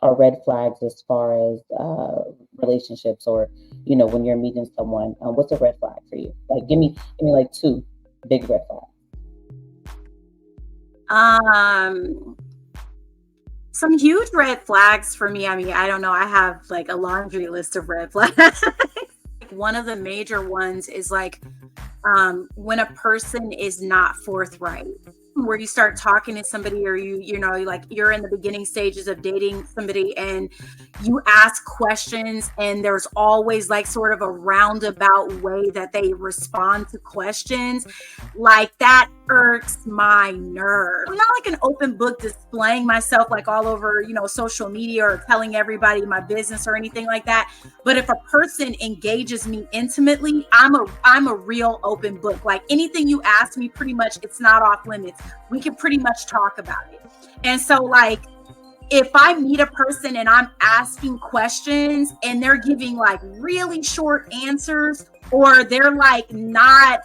are red flags as far as relationships, or when you're meeting someone? What's a red flag for you? Like, give me like two big red flags. Um, some huge red flags for me. I mean, I don't know. I have like a laundry list of red flags. One of the major ones is like when a person is not forthright, where you start talking to somebody, or like you're in the beginning stages of dating somebody and you ask questions and there's always like sort of a roundabout way that they respond to questions. Like that irks my nerve. I'm not like an open book displaying myself like all over, social media, or telling everybody my business or anything like that. But if a person engages me intimately, I'm a real open book. Like anything you ask me, pretty much it's not off limits. We can pretty much talk about it. And so like if I meet a person and I'm asking questions and they're giving like really short answers, or they're like not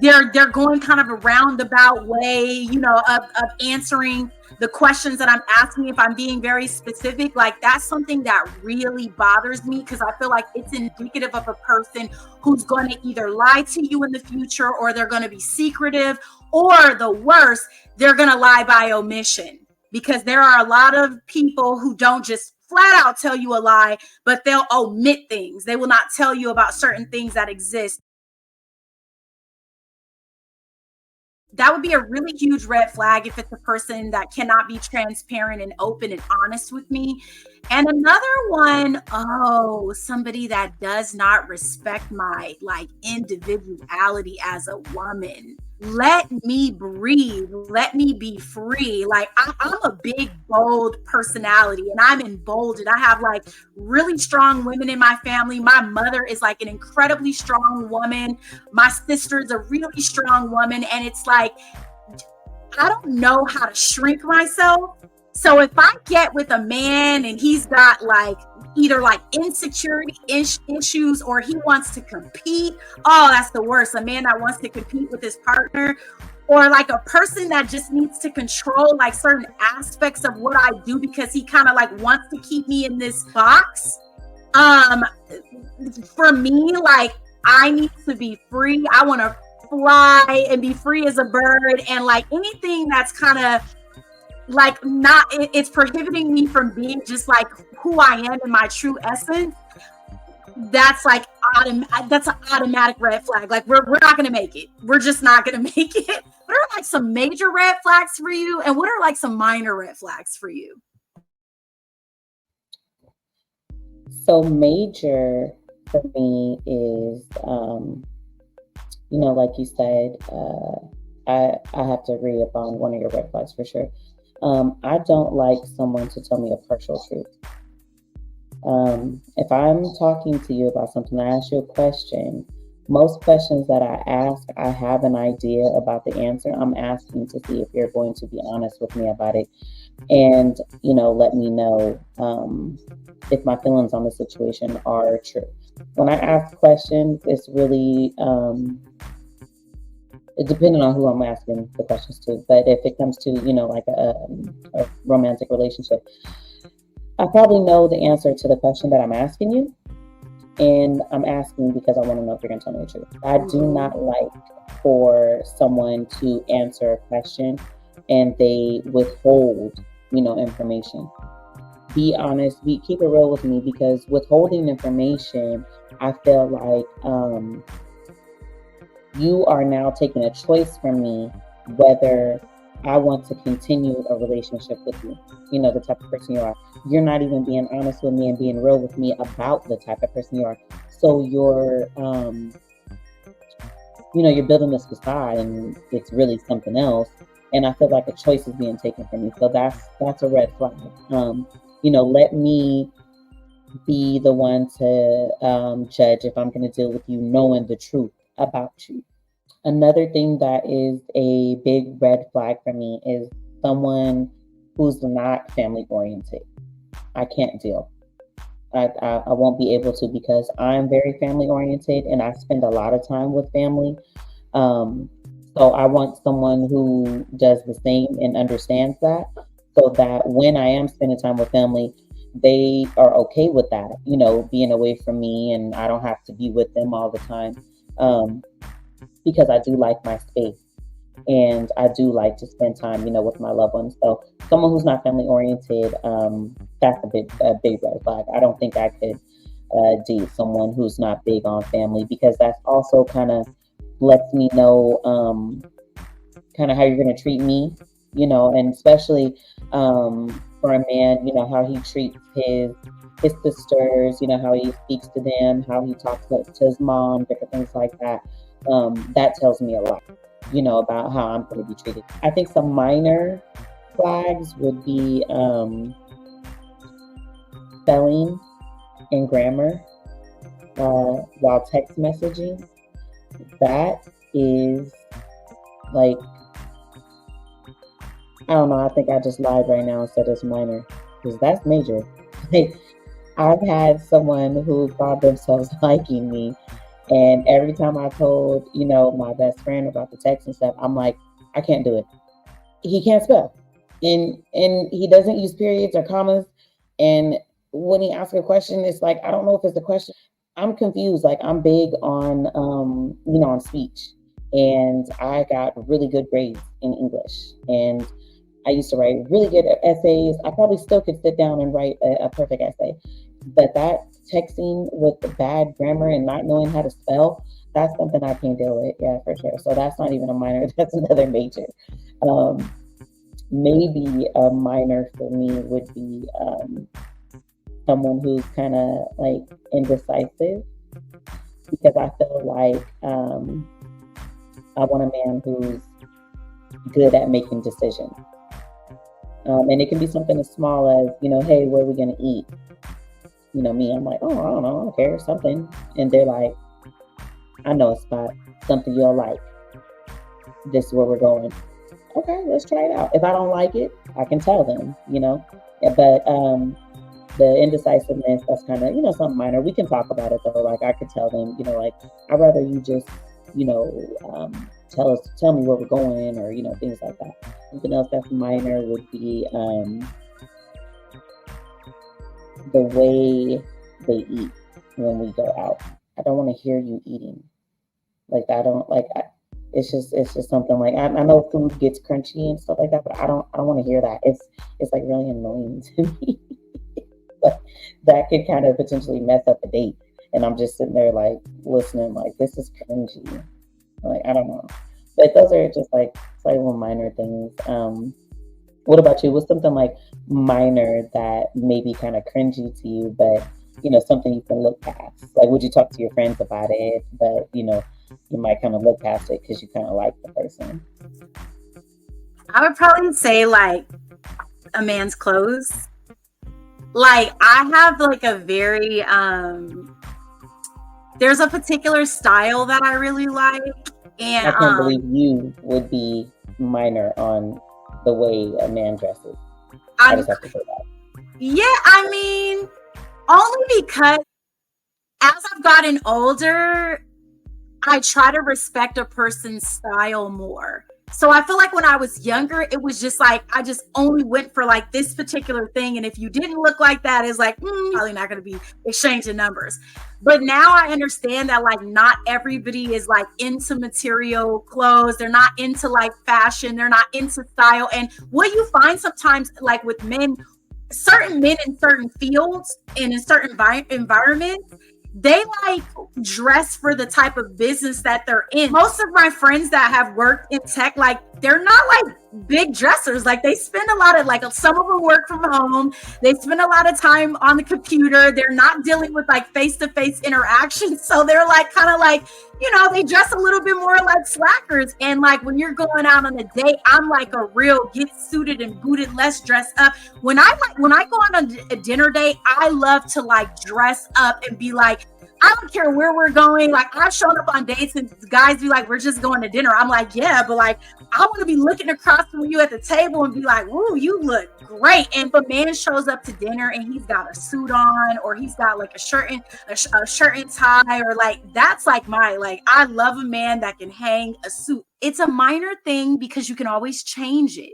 they're going kind of a roundabout way, of answering the questions that I'm asking, if I'm being very specific, like that's something that really bothers me, because I feel like it's indicative of a person who's going to either lie to you in the future, or they're going to be secretive, or the worst, they're going to lie by omission. Because there are a lot of people who don't just flat out tell you a lie, but they'll omit things. They will not tell you about certain things that exist. That would be a really huge red flag if it's a person that cannot be transparent and open and honest with me. And another one, oh, somebody that does not respect my like individuality as a woman. Let me breathe. Let me be free. Like I'm a big, bold personality, and I'm emboldened. I have like really strong women in my family. My mother is like an incredibly strong woman. My sister's a really strong woman. And it's like, I don't know how to shrink myself. So if I get with a man and he's got like either like insecurity issues, or he wants to compete, oh, that's the worst. A man that wants to compete with his partner, or like a person that just needs to control like certain aspects of what I do because he kind of like wants to keep me in this box. For me, like I need to be free. I want to fly and be free as a bird, and like anything that's kind of like not, it's prohibiting me from being just like who I am in my true essence. That's like that's an automatic red flag. Like we're not gonna make it. We're just not gonna make it. What are like some major red flags for you, and what are like some minor red flags for you? So major for me is, like you said, I have to agree upon one of your red flags for sure. I don't like someone to tell me a partial truth. If I'm talking to you about something, I ask you a question. Most questions that I ask, I have an idea about the answer. I'm asking to see if you're going to be honest with me about it, and let me know if my feelings on the situation are true. When I ask questions, it's really it depending on who I'm asking the questions to. But if it comes to like a romantic relationship, I probably know the answer to the question that I'm asking you, and I'm asking because I want to know if you're going to tell me the truth. I do not like for someone to answer a question and they withhold, information. Be honest, keep it real with me, because withholding information, I feel like you are now taking a choice from me whether I want to continue a relationship with you. The type of person you are. You're not even being honest with me and being real with me about the type of person you are. So you're building this facade and it's really something else. And I feel like a choice is being taken from me. So that's a red flag. Let me be the one to judge if I'm going to deal with you knowing the truth about you. Another thing that is a big red flag for me is someone who's not family oriented. I can't deal. I won't be able to, because I'm very family oriented and I spend a lot of time with family. So I want someone who does the same and understands that. so that when I am spending time with family, they are okay with that, being away from me, and I don't have to be with them all the time. Um, because I do like my space, and I do like to spend time, with my loved ones. So someone who's not family oriented, that's a big red flag. I don't think I could date someone who's not big on family, because that's also kind of lets me know, kind of how you're going to treat me, and especially for a man, how he treats his sisters, how he speaks to them, how he talks to his mom, different things like that. That tells me a lot, about how I'm going to be treated. I think some minor flags would be spelling and grammar while text messaging. That is like, I don't know. I think I just lied right now and said it's minor, because that's major. Like, I've had someone who thought themselves liking me, and every time I told, my best friend about the text and stuff, I'm like, I can't do it. He can't spell, and he doesn't use periods or commas. And when he asks a question, it's like, I don't know if it's a question. I'm confused. Like, I'm big on on speech, and I got really good grades in English, and I used to write really good essays. I probably still could sit down and write a perfect essay, but that texting with the bad grammar and not knowing how to spell, that's something I can't deal with. Yeah, for sure. So that's not even a minor. That's another major. Um, Maybe a minor for me would be someone who's kind of like indecisive, because I feel like I want a man who's good at making decisions. And it can be something as small as, hey, where are we going to eat? Me, I'm like, oh, I don't know, I don't care, something. And they're like, I know a spot, something you'll like. This is where we're going. Okay, let's try it out. If I don't like it, I can tell them, Yeah, but the indecisiveness, that's kind of, something minor. We can talk about it though. Like, I could tell them, like, I'd rather you just, tell me where we're going, or, things like that. Something else that's minor would be the way they eat when we go out. I don't want to hear you eating. Like, I don't like. It's just something like, I know food gets crunchy and stuff like that, but I don't want to hear that. It's like really annoying to me. But that could kind of potentially mess up a date, and I'm just sitting there like listening, like, this is cringy. Like, I don't know, but those are just like little minor things. What about you? What's something like minor that may be kind of cringy to you, but something you can look past? Like, would you talk to your friends about it, but you might kind of look past it because you kind of like the person? I would probably say like a man's clothes. Like, I have like a very there's a particular style that I really like, and I can't believe you would be minor on the way a man dresses. I I'm just have to say that. yeah, I mean, only because as I've gotten older, I try to respect a person's style more. So I feel like when I was younger, it was just like I just only went for like this particular thing, and if you didn't look like that, it's like probably not going to be exchanging numbers. But now I understand that like not everybody is like into material clothes. They're not into like fashion. They're not into style. And what you find sometimes, like with men, certain men in certain fields and in certain environments, they like dress for the type of business that they're in. Most of my friends that have worked in tech, like, they're not like big dressers. Like, they spend a lot of, like, some of them work from home. They spend a lot of time on the computer. They're not dealing with like face-to-face interactions. So they're like kind of like, they dress a little bit more like slackers. And like when you're going out on a date, I'm like a real get suited and booted, let's dress up. When I go on a dinner date, I love to like dress up and be like, I don't care where we're going. Like, I've shown up on dates and guys be like, we're just going to dinner. I'm like, yeah, but like, I want to be looking across from you at the table and be like, woo, you look great. And if a man shows up to dinner and he's got a suit on, or he's got like a shirt and tie, or like, that's like I love a man that can hang a suit. It's a minor thing because you can always change it.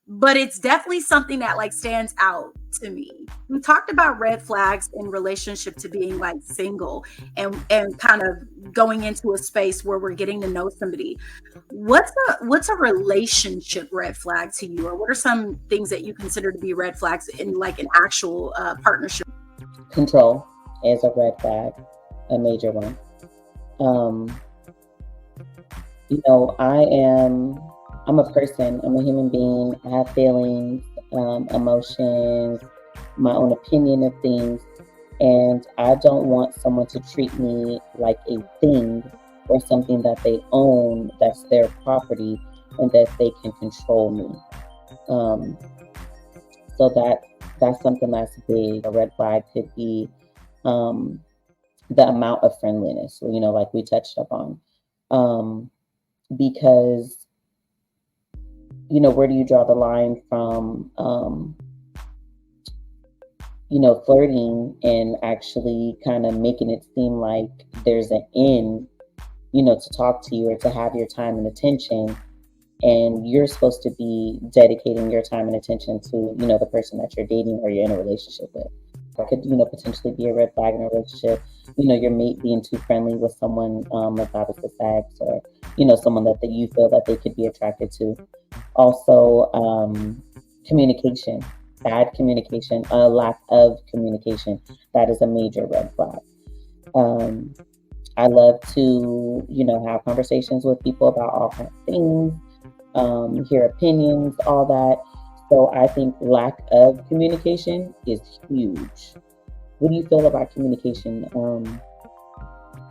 but it's definitely something that like stands out to me. We talked about red flags in relationship to being like single and kind of going into a space where we're getting to know somebody. What's a relationship red flag to you, or what are some things that you consider to be red flags in like an actual partnership? Control is a red flag, a major one. Um, I'm a person, I'm a human being. I have feelings, emotions, my own opinion of things, and I don't want someone to treat me like a thing or something that they own, that's their property, and that they can control me. Um, so that's something that's big. A red flag could be um, the amount of friendliness, like we touched upon. Um, because, where do you draw the line from, flirting and actually kind of making it seem like there's an end, to talk to you or to have your time and attention. And you're supposed to be dedicating your time and attention to, the person that you're dating or you're in a relationship with. Or could, potentially be a red flag in a relationship. Your mate being too friendly with someone of opposite sex, or, someone that you feel that they could be attracted to. Also, communication, bad communication, a lack of communication. That is a major red flag. Um, I love to, have conversations with people about all kinds of things, hear opinions, all that. So I think lack of communication is huge. What do you feel about communication?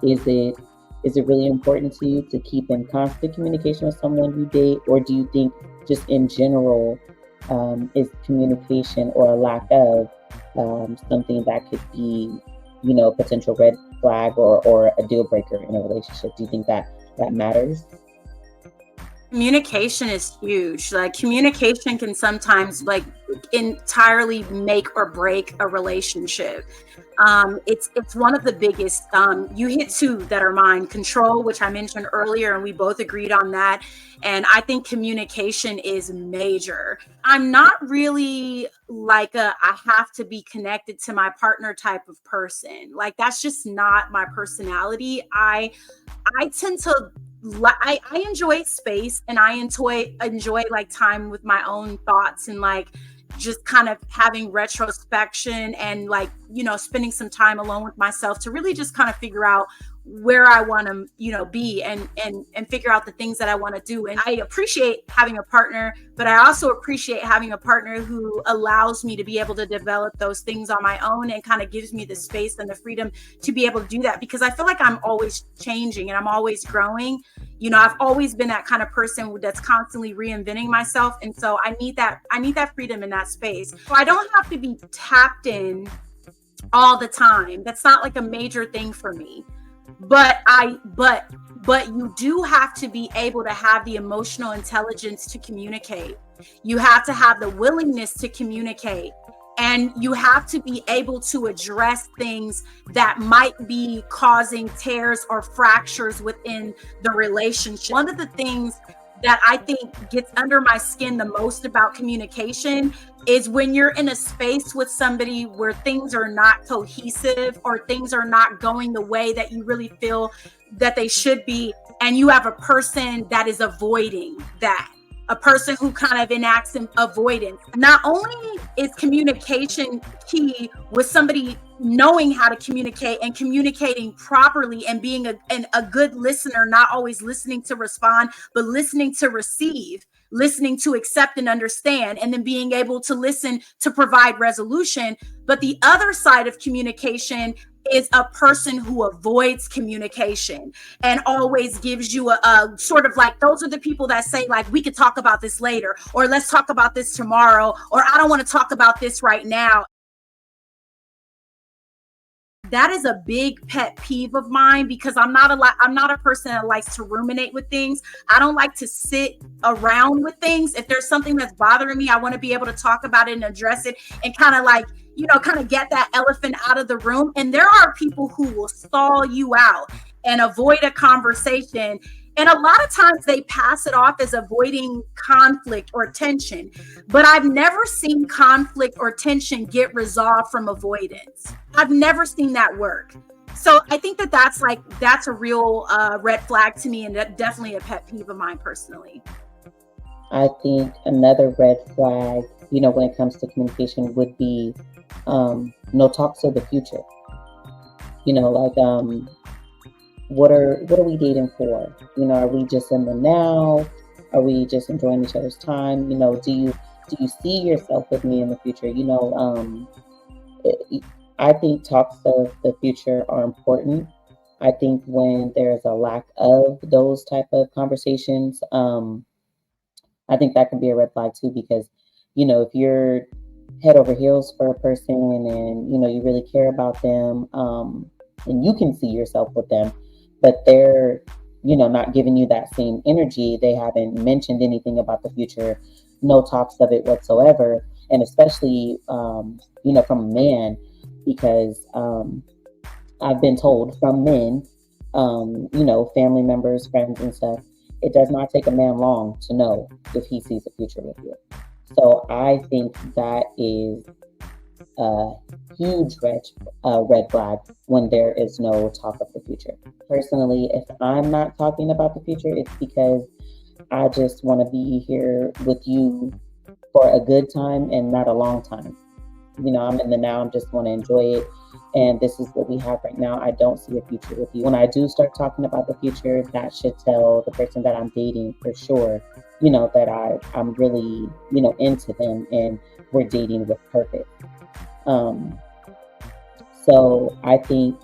Is it is it really important to you to keep in constant communication with someone you date, or do you think just in general is communication or a lack of something that could be, a potential red flag or a deal breaker in a relationship? Do you think that matters? Communication is huge. Like communication can sometimes like entirely make or break a relationship. It's one of the biggest. You hit two that are mine: control, which I mentioned earlier, and we both agreed on that. And I think communication is major. I'm not really like a I have to be connected to my partner type of person. Like that's just not my personality. I tend to I enjoy space, and I enjoy like time with my own thoughts, and like just kind of having retrospection, and like spending some time alone with myself to really just kind of figure out where I want to be, and figure out the things that I want to do. And I appreciate having a partner, but I also appreciate having a partner who allows me to be able to develop those things on my own, and kind of gives me the space and the freedom to be able to do that, because I feel like I'm always changing and I'm always growing. I've always been that kind of person that's constantly reinventing myself, and so I need that freedom in that space. So I don't have to be tapped in all the time. That's not like a major thing for me. But you do have to be able to have the emotional intelligence to communicate. You have to have the willingness to communicate, and you have to be able to address things that might be causing tears or fractures within the relationship. One of the things that I think gets under my skin the most about communication is when you're in a space with somebody where things are not cohesive, or things are not going the way that you really feel that they should be, and you have a person that is avoiding that, a person who kind of enacts avoidance. Not only is communication key with somebody knowing how to communicate and communicating properly, and being a good listener, not always listening to respond, but listening to receive, listening to accept and understand, and then being able to listen to provide resolution. But the other side of communication is a person who avoids communication and always gives you a sort of like, those are the people that say like, we could talk about this later, or let's talk about this tomorrow, or I don't want to talk about this right now. That is a big pet peeve of mine, because I'm not a person that likes to ruminate with things. I don't like to sit around with things. If there's something that's bothering me, I want to be able to talk about it and address it, and kind of like, kind of get that elephant out of the room. And there are people who will stall you out and avoid a conversation And a lot of times they pass it off as avoiding conflict or tension, but I've never seen conflict or tension get resolved from avoidance. I've never seen that work. So I think that that's a real red flag to me, and definitely a pet peeve of mine personally. I think another red flag, when it comes to communication would be no talks of the future. Like what are we dating for? Are we just in the now? Are we just enjoying each other's time? Do you see yourself with me in the future? It, I think talks of the future are important. I think when there's a lack of those type of conversations, I think that can be a red flag too, because if you're head over heels for a person and you really care about them, and you can see yourself with them, but they're not giving you that same energy. They haven't mentioned anything about the future, no talks of it whatsoever, and especially from a man, because I've been told from men, family members, friends, and stuff, it does not take a man long to know if he sees a future with you. So I think that is a huge red flag when there is no talk of the future. Personally, if I'm not talking about the future, it's because I just want to be here with you for a good time and not a long time. I'm in the now, I just want to enjoy it. And this is what we have right now. I don't see a future with you. When I do start talking about the future, that should tell the person that I'm dating for sure, that I'm really, into them and we're dating with purpose. Um, so I think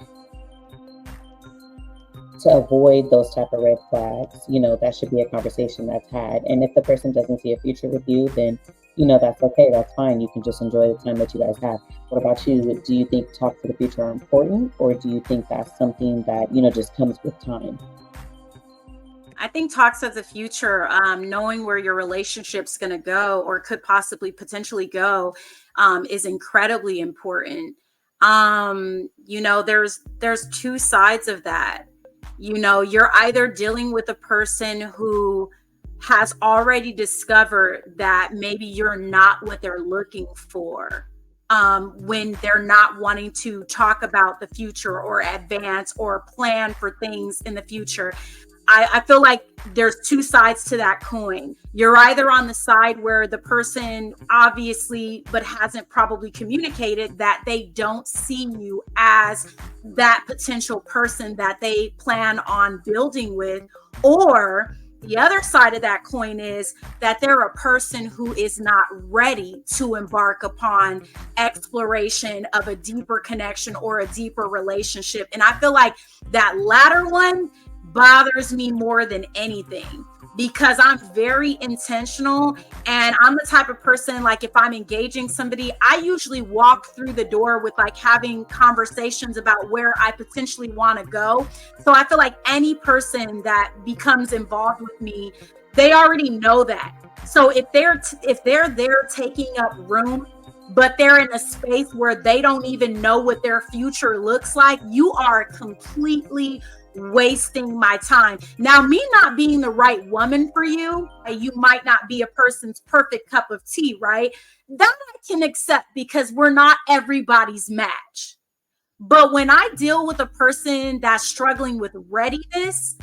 to avoid those type of red flags, that should be a conversation that's had. And if the person doesn't see a future with you, then that's okay. That's fine. You can just enjoy the time that you guys have. What about you? Do you think talks for the future are important, or do you think that's something that just comes with time? I think talks of the future, knowing where your relationship's going to go or could possibly potentially go, is incredibly important. There's two sides of that. You're either dealing with a person who has already discovered that maybe you're not what they're looking for, when they're not wanting to talk about the future or advance or plan for things in the future. I feel like there's two sides to that coin. You're either on the side where the person obviously, but hasn't probably communicated that they don't see you as that potential person that they plan on building with, or the other side of that coin is that they're a person who is not ready to embark upon exploration of a deeper connection or a deeper relationship. And I feel like that latter one bothers me more than anything, because I'm very intentional, and I'm the type of person, like, if I'm engaging somebody, I usually walk through the door with like having conversations about where I potentially want to go. So I feel like any person that becomes involved with me, they already know that. So if they're there taking up room, but they're in a space where they don't even know what their future looks like, you are completely wasting my time. Now, me not being the right woman for you, you might not be a person's perfect cup of tea, right? That I can accept, because we're not everybody's match. But when I deal with a person that's struggling with readiness,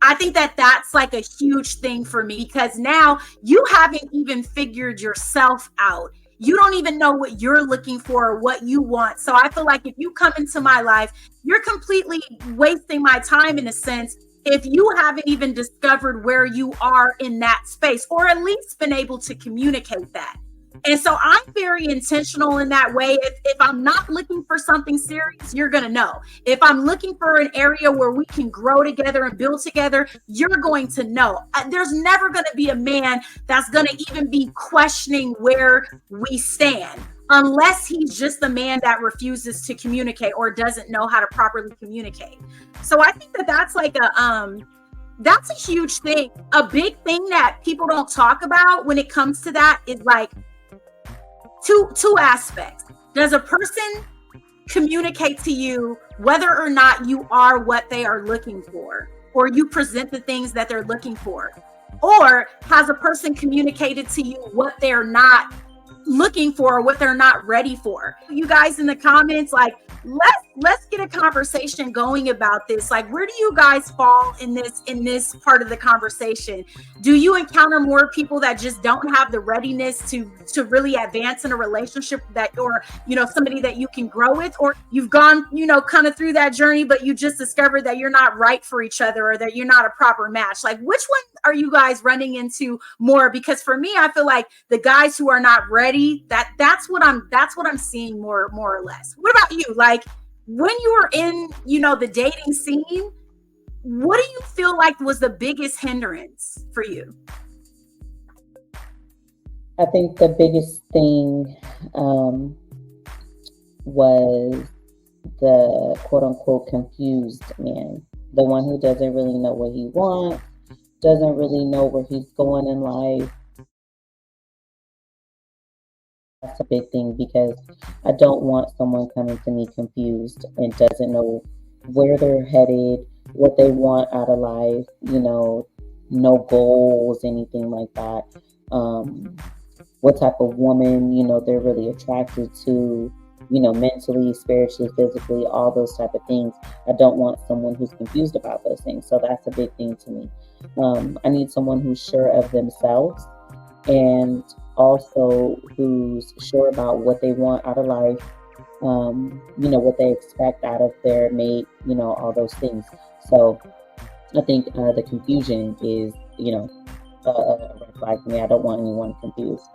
I think that that's like a huge thing for me, because now you haven't even figured yourself out. You don't even know what you're looking for or what you want. So I feel like if you come into my life, you're completely wasting my time, in a sense, if you haven't even discovered where you are in that space, or at least been able to communicate that. And so I'm very intentional in that way. If I'm not looking for something serious, you're going to know. If I'm looking for an area where we can grow together and build together, you're going to know. There's never going to be a man that's going to even be questioning where we stand, unless he's just the man that refuses to communicate or doesn't know how to properly communicate. So I think that that's a huge thing. A big thing that people don't talk about when it comes to that is like two aspects. Does a person communicate to you whether or not you are what they are looking for? or you present the things that they're looking for? Or has a person communicated to you what they're not looking for, or what they're not ready for? You guys in the comments, like, let's get a conversation going about this. Like, where do you guys fall in this part of the conversation? Do you encounter more people that just don't have the readiness to really advance in a relationship, that, or somebody that you can grow with, or you've gone kind of through that journey, but you just discovered that you're not right for each other, or that you're not a proper match? Like, which one are you guys running into more? Because for me, I feel like the guys who are not ready, that's what I'm seeing more or less. What about you? Like, when you were in the dating scene, what do you feel like was the biggest hindrance for you? I think the biggest thing was the quote unquote confused man, the one who doesn't really know what he wants, doesn't really know where he's going in life. That's a big thing, because I don't want someone coming to me confused and doesn't know where they're headed, what they want out of life, no goals, anything like that. What type of woman, they're really attracted to, mentally, spiritually, physically, all those type of things. I don't want someone who's confused about those things. So that's a big thing to me. I need someone who's sure of themselves, and also who's sure about what they want out of life, what they expect out of their mate, all those things. So I think the confusion is, a red flag for me. I don't want anyone confused.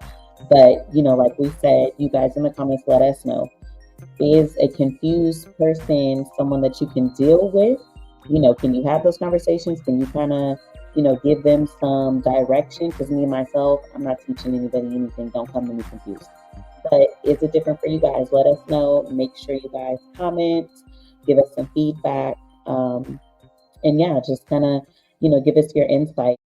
But, like we said, you guys in the comments, let us know. Is a confused person someone that you can deal with? Can you have those conversations? Can you kind of, give them some direction? Because me and myself, I'm not teaching anybody anything. Don't come to me confused. But is it different for you guys? Let us know. Make sure you guys comment, give us some feedback. And yeah, just kind of, give us your insight.